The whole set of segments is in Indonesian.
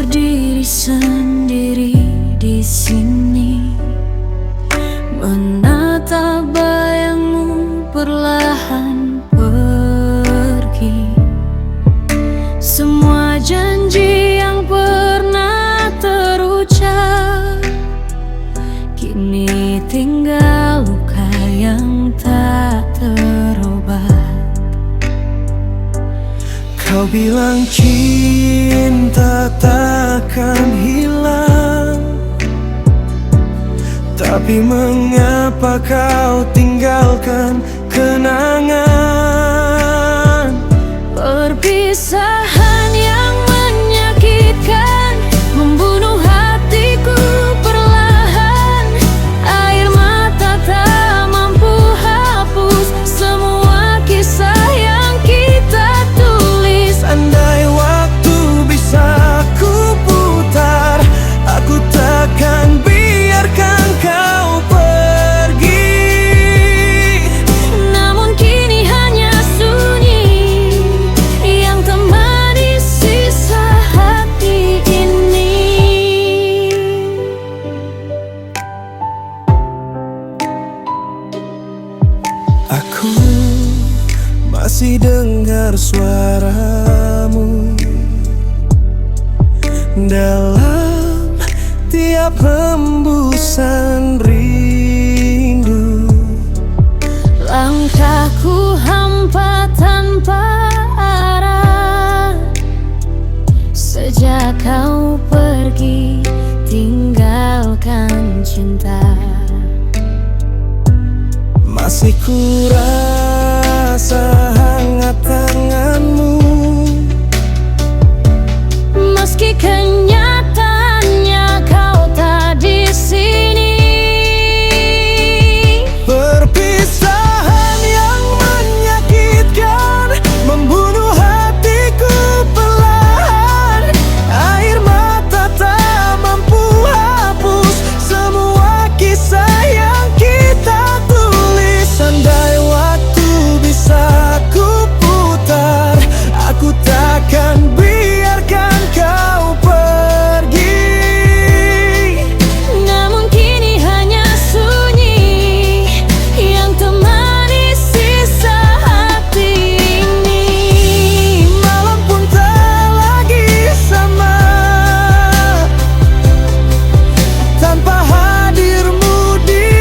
berdiri sendiri di sini, menatap bayangmu perlahan pergi. Semua janji yang pernah terucap kini tinggal luka yang tak terobat. Kau bilang cinta takkan hilang, tapi mengapa kau tinggalkan kenangan? Perpisahan yang menyakitkan membunuh hatiku perlahan. Air mata tak mampu hapus semua kisah yang kita tulis. Andai waktu bisa ku putar, aku takkan biarkan kau pergi. Namun kini hanya sunyi yang temani sisa hati ini. Aku masih dengar suaramu dalam tiap hembusan rindu. Langkahku hampa tanpa arah sejak kau pergi tinggalkan cinta. Masih ku rasa hangat tanganmu, Meski kenyataannya kau tak di sini. perpisahan yang menyakitkan membunuh hatiku perlahan. Air mata tak mampu hapus semua kisah yang kita tulis. Andai waktu bisa ku putar, aku takkan biarkan kau pergi. Namun kini hanya sunyi yang temani sisa hati ini. Malam pun tak lagi sama tanpa hadirmu di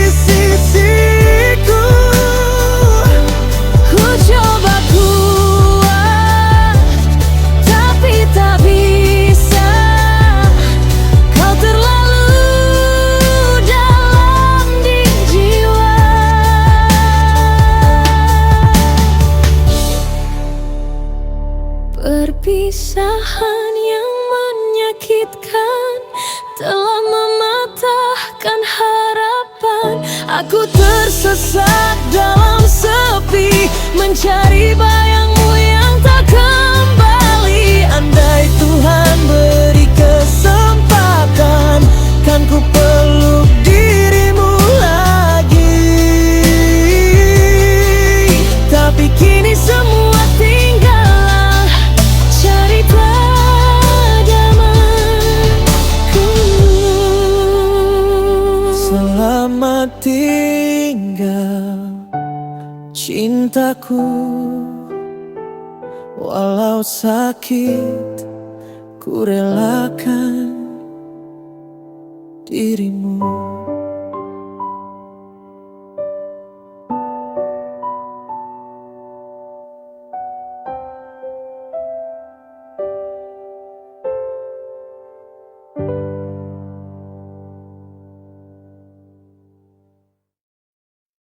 sisiku. Ku coba kuat, tapi tak bisa. Kau terlalu dalam di jiwa. Perpisahan yang menyakitkan telah mematahkan harapan. Aku tersesat dalam sepi mencari bayangmu yang tak kembali. Andai Tuhan beri kesempatan, kan ku peluk dirimu lagi. Tapi kini semua tinggal cerita zamanku. Selamat tinggal cintaku, walau sakit ku relakan dirimu.